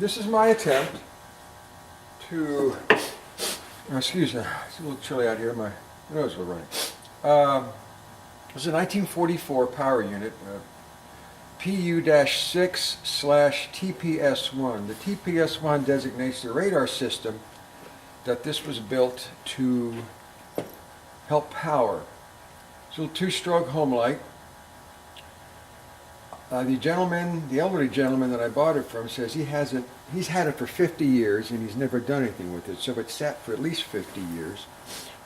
This is my attempt to, excuse me, it's a little chilly out here, my nose will run. This is a 1944 power unit, PU-6/TPS-1. The TPS-1 designates the radar system that this was built to help power. It's a little two-stroke home light. The elderly gentleman that I bought it from says he's had it for 50 years and he's never done anything with it, so it sat for at least 50 years.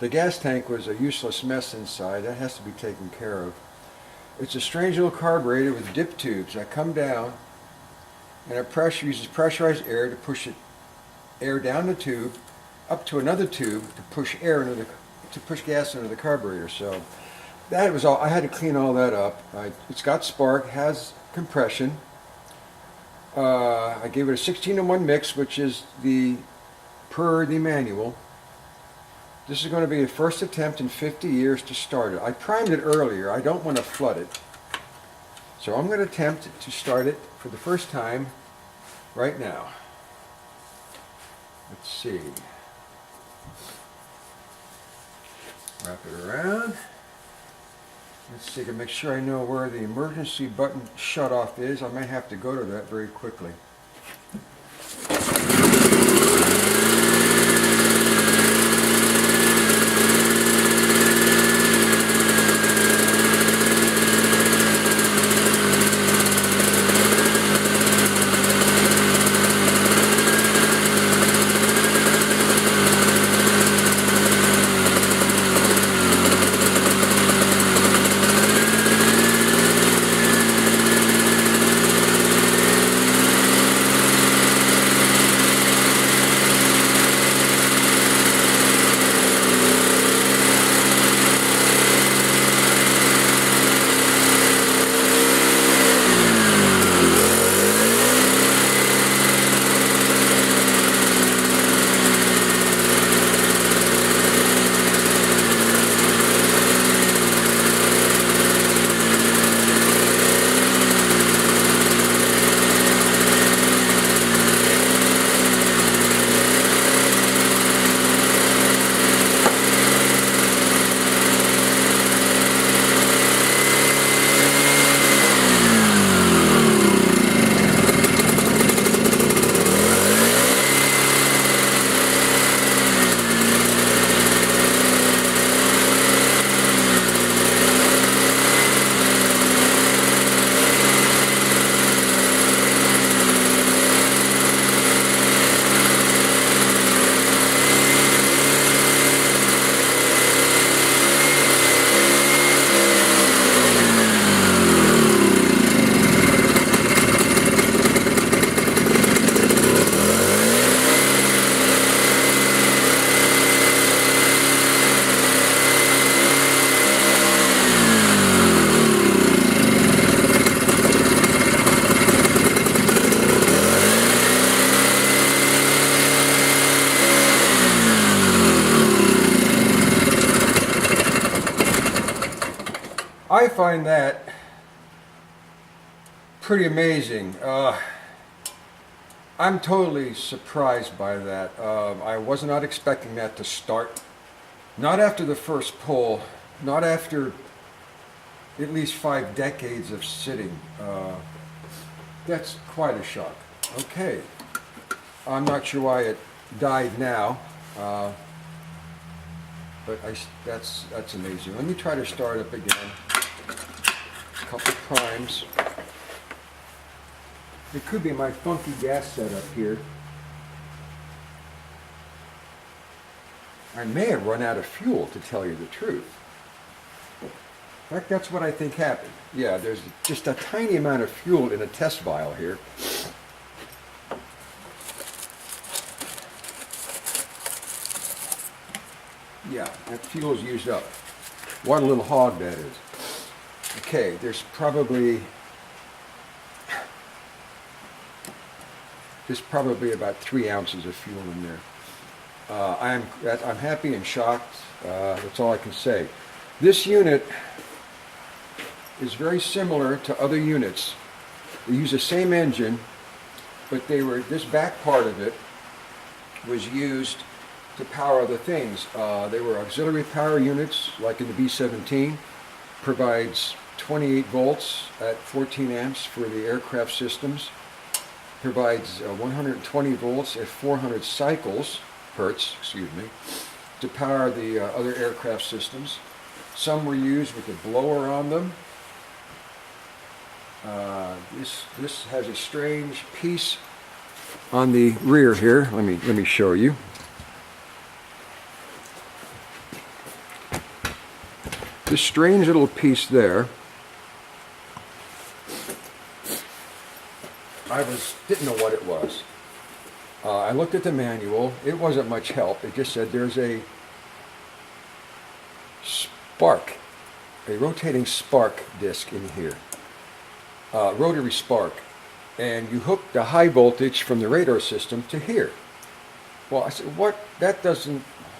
The gas tank was a useless mess inside. That has to be taken care of. It's a strange little carburetor with dip tubes that come down, and it uses pressurized air to push air down the tube up to another tube to push gas into the carburetor. So that was all. I had to clean all that up. It's got spark, has compression. I gave it a 16-to-1 mix, which is per the manual. This is going to be the first attempt in 50 years to start it. I primed it earlier. I don't want to flood it. So I'm going to attempt to start it for the first time right now. Let's see. Wrap it around. Let's see, to make sure I know where the emergency button shut-off is. I may have to go to that very quickly. I find that pretty amazing. I'm totally surprised by that. I was not expecting that to start. Not after the first pull, not after at least 5 decades of sitting. That's quite a shock. Okay. I'm not sure why it died now. But that's amazing. Let me try to start up again. A couple primes. It could be my funky gas setup here. I may have run out of fuel, to tell you the truth. In fact, that's what I think happened. Yeah, there's just a tiny amount of fuel in a test vial here. Yeah, that fuel is used up. What a little hog that is. Okay, there's probably about 3 ounces of fuel in there. I'm happy and shocked. That's all I can say. This unit is very similar to other units. They use the same engine, but this back part of it was used to power other things. They were auxiliary power units, like in the B-17, provides 28 volts at 14 amps for the aircraft systems, provides 120 volts at 400 hertz, to power the other aircraft systems. Some were used with a blower on them. This has a strange piece on the rear here. Let me show you. This strange little piece there. Didn't know what it was. I looked at the manual. It wasn't much help. It just said there's a spark, a rotating spark disc in here, rotary spark, and you hook the high voltage from the radar system to here. Well, I said, what?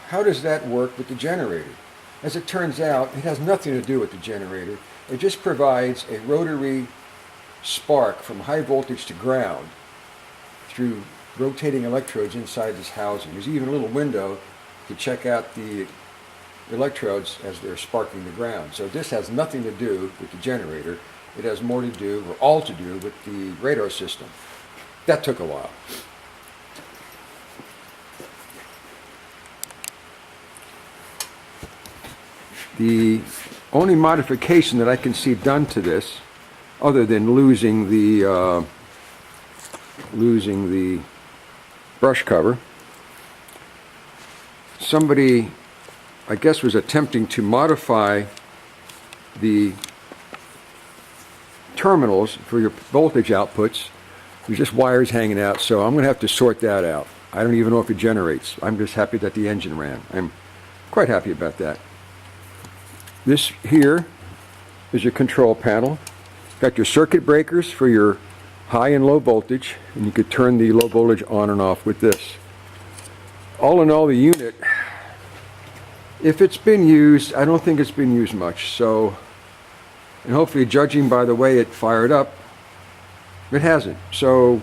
How does that work with the generator? As it turns out, it has nothing to do with the generator. It just provides a rotary spark from high voltage to ground through rotating electrodes inside this housing. There's even a little window to check out the electrodes as they're sparking the ground. So this has nothing to do with the generator. It has more to do, or all to do, with the radar system. That took a while. The only modification that I can see done to this, other than losing the brush cover, somebody, I guess, was attempting to modify the terminals for your voltage outputs. There's just wires hanging out, so I'm going to have to sort that out. I don't even know if it generates. I'm just happy that the engine ran. I'm quite happy about that. This here is your control panel. Got your circuit breakers for your high and low voltage, and you could turn the low voltage on and off with this. All in all, the unit, if it's been used, I don't think it's been used much. So, and hopefully, judging by the way it fired up, it hasn't. So,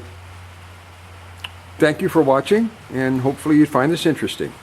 thank you for watching, and hopefully you find this interesting.